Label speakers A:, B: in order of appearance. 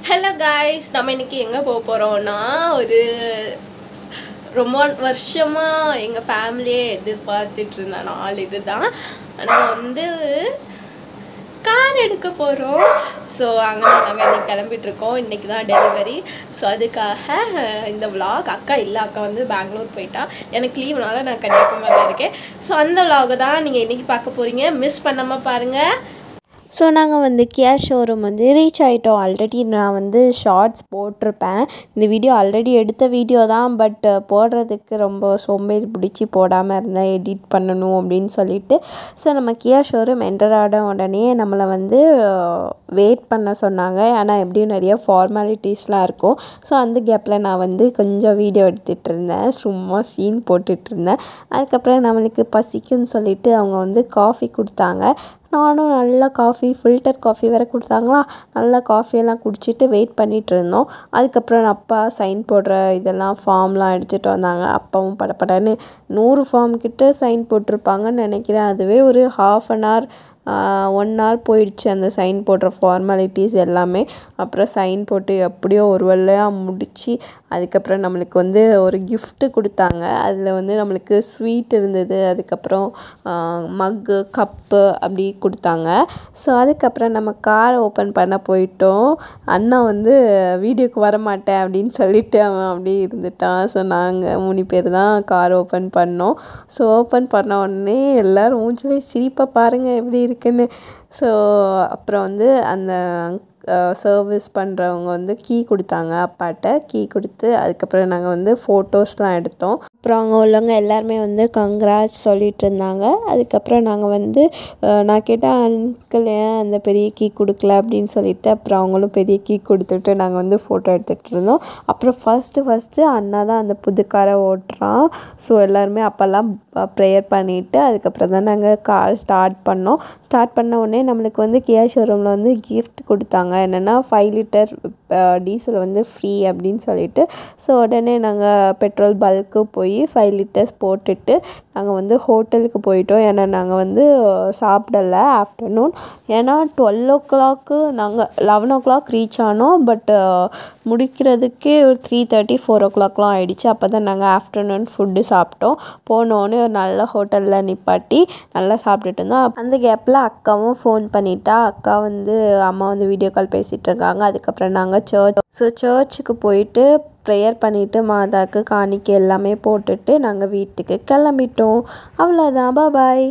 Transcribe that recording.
A: Hello guys, நம்ம இன்னைக்கு எங்கே போக போகிறோம்னா ஒரு ரொம்ப வருஷமாக எங்கள் ஃபேமிலியே எதிர்பார்த்துட்டு இருந்த நாள் இதுதான். நம்ம வந்து கார் எடுக்க போகிறோம். ஸோ அங்கே நாங்கள் இன்னைக்கு கிளம்பிட்டுருக்கோம். இன்றைக்கி தான் டெலிவரி. ஸோ அதுக்காக இந்த விலாக் அக்கா இல்லை, அக்கா வந்து பெங்களூர் போயிட்டா. எனக்கு லீவ்னால நான் கன்னியாகுமரியில் இருக்கேன். ஸோ அந்த விலாக் தான் நீங்கள் இன்றைக்கி பார்க்க போகிறீங்க. மிஸ் பண்ணாமல் பாருங்கள்.
B: ஸோ நாங்கள் வந்து கியா ஷோரூம் வந்து ரீச் ஆகிட்டோம். ஆல்ரெடி நான் வந்து ஷார்ட்ஸ் போட்டிருப்பேன். இந்த வீடியோ ஆல்ரெடி எடுத்த வீடியோ தான், பட் போடுறதுக்கு ரொம்ப சோம்பேறி பிடிச்சி போடாமல் இருந்தேன், எடிட் பண்ணணும் அப்படின்னு சொல்லிட்டு. ஸோ நம்ம கியா ஷோரூம் என்டர் ஆன உடனே நம்மளை வந்து வெயிட் பண்ண சொன்னாங்க. ஆனால் எப்படியும் நிறைய ஃபார்மாலிட்டிஸ்லாம் இருக்கும். ஸோ அந்த கேப்பில் நான் வந்து கொஞ்சம் வீடியோ எடுத்துகிட்டு இருந்தேன், சும்மா சீன் போட்டுட்டு இருந்தேன். அதுக்கப்புறம் நம்மளுக்கு பசிக்குன்னு சொல்லிட்டு அவங்க வந்து காஃபி கொடுத்தாங்க. நானும் நல்லா காஃபி, ஃபில்டர் காஃபி வேறு கொடுத்தாங்களா, நல்லா காஃபியெல்லாம் குடிச்சிட்டு வெயிட் பண்ணிகிட்டு இருந்தோம். அதுக்கப்புறம் அப்பா சைன் போடுற இதெல்லாம் ஃபார்ம்லாம் எடுத்துகிட்டு வந்தாங்க. அப்பாவும் படப்படன்னு 100 ஃபார்ம் கிட்ட சைன் போட்டிருப்பாங்கன்னு நினைக்கிறேன். அதுவே ஒரு 1/2 hour 1 hour போயிடுச்சு அந்த சைன் போடுற ஃபார்மாலிட்டிஸ் எல்லாமே. அப்புறம் சைன் போட்டு எப்படியோ ஒரு வழியாக முடித்து அதுக்கப்புறம் நம்மளுக்கு வந்து ஒரு கிஃப்ட்டு கொடுத்தாங்க. அதில் வந்து நம்மளுக்கு ஸ்வீட் இருந்தது, அதுக்கப்புறம் மக்கு, கப்பு அப்படி கொடுத்தாங்க. ஸோ அதுக்கப்புறம் நம்ம காரை ஓப்பன் பண்ண போயிட்டோம். அண்ணா வந்து வீடியோக்கு வரமாட்டேன் அப்படின்னு சொல்லிட்டு அவன் அப்படி இருந்துட்டான். ஸோ நாங்கள் 3 பேர் தான் கார் ஓப்பன் பண்ணோம். ஸோ ஓப்பன் பண்ண உடனே எல்லோரும் மூஞ்சிலே சிரிப்பாக பாருங்கள் எப்படி இருக்குன்னு. ஸோ அப்புறம் வந்து அந்த சர்வீஸ் பண்ணுறவங்க வந்து கீ கொடுத்தாங்க. அப்பாட்ட கீ கொடுத்து அதுக்கப்புறம் நாங்கள் வந்து ஃபோட்டோஸ்லாம் எடுத்தோம். அப்புறம் அங்கே உள்ளவங்க எல்லாருமே வந்து கங்க்ராட்ஸ் சொல்லிகிட்டு இருந்தாங்க. அதுக்கப்புறம் நாங்கள் வந்து நான் கேட்டேன், அங்கிள் ஏன் அந்த பெரிய கீ கொடுக்கல அப்படின்னு சொல்லிட்டு. அப்புறம் அவங்களும் பெரிய கீ கொடுத்துட்டு நாங்கள் வந்து ஃபோட்டோ எடுத்துகிட்டு இருந்தோம். அப்புறம் ஃபஸ்ட்டு அண்ணா தான் அந்த புது காரை ஓட்டுறான். ஸோ எல்லாருமே அப்போல்லாம் ப்ரேயர் பண்ணிவிட்டு அதுக்கப்புறம் தான் நாங்கள் கார் ஸ்டார்ட் பண்ணோம். ஸ்டார்ட் பண்ண உடனே நம்மளுக்கு வந்து கியா ஷோரூமில் வந்து கிஃப்ட் கொடுத்தாங்க. என்னென்னா 5 லிட்டர் டீசல் வந்து ஃப்ரீ அப்படின்னு சொல்லிட்டு. ஸோ உடனே நாங்கள் பெட்ரோல் பல்க்கு போய் 5 லிட்டர்ஸ் போட்டுட்டு நாங்கள் வந்து ஹோட்டலுக்கு போயிட்டோம். ஏன்னா நாங்கள் வந்து சாப்பிடலை ஆஃப்டர்நூன். ஏன்னா 12 o'clock நாங்கள் 11 o'clock ரீச் ஆனோம். பட் முடிக்கிறதுக்கே ஒரு 3:30 4 o'clockலாம் ஆகிடுச்சு. அப்போ தான் நாங்கள் ஆஃப்டர்நூன் ஃபுட்டு சாப்பிட்டோம். போனோடனே ஒரு நல்ல ஹோட்டலில் நிப்பாட்டி நல்லா சாப்பிட்டுட்டு இருந்தோம். அந்த கேப்பில் அக்காவும் ஃபோன் பண்ணிட்டா. அக்கா வந்து அம்மா வந்து வீடியோ கால் பேசிகிட்டு இருக்காங்க. அதுக்கப்புறம் நாங்கள் சர்ச்சுக்கு போயிட்டு ப்ரேயர் பண்ணிவிட்டு மாதாவுக்கு காணிக்கை எல்லாமே போட்டுட்டு நாங்கள் வீட்டுக்கு கிளம்பிட்டோம். அவ்வளோதான், பாய்.